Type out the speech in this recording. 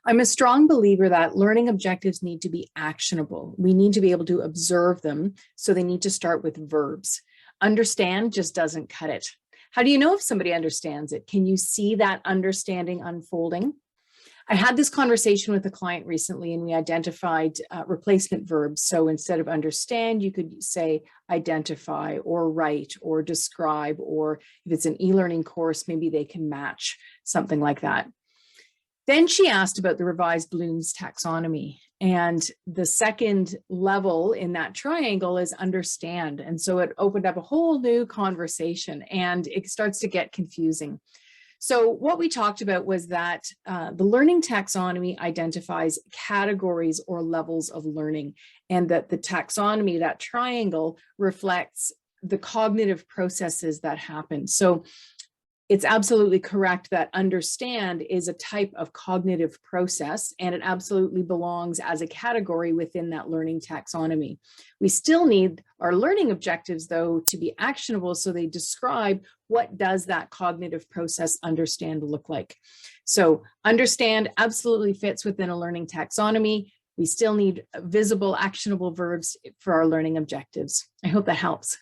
I'm a strong believer that learning objectives need to be actionable. We need to be able to observe them, so they need to start with verbs. Understand just doesn't cut it. How do you know if somebody understands it? Can you see that understanding unfolding? I had this conversation with a client recently, and we identified replacement verbs. So instead of understand, you could say identify or write or describe, or if it's an e-learning course, maybe they can match something like that. Then she asked about the Revised Bloom's taxonomy. And the second level in that triangle is understand. And so it opened up a whole new conversation, and it starts to get confusing. So what we talked about was that the learning taxonomy identifies categories or levels of learning, and that the taxonomy, that triangle, reflects the cognitive processes that happen. So it's absolutely correct that understand is a type of cognitive process, and it absolutely belongs as a category within that learning taxonomy. We still need our learning objectives, though, to be actionable, so they describe what does that cognitive process understand look like. So understand absolutely fits within a learning taxonomy. We still need visible, actionable verbs for our learning objectives. I hope that helps.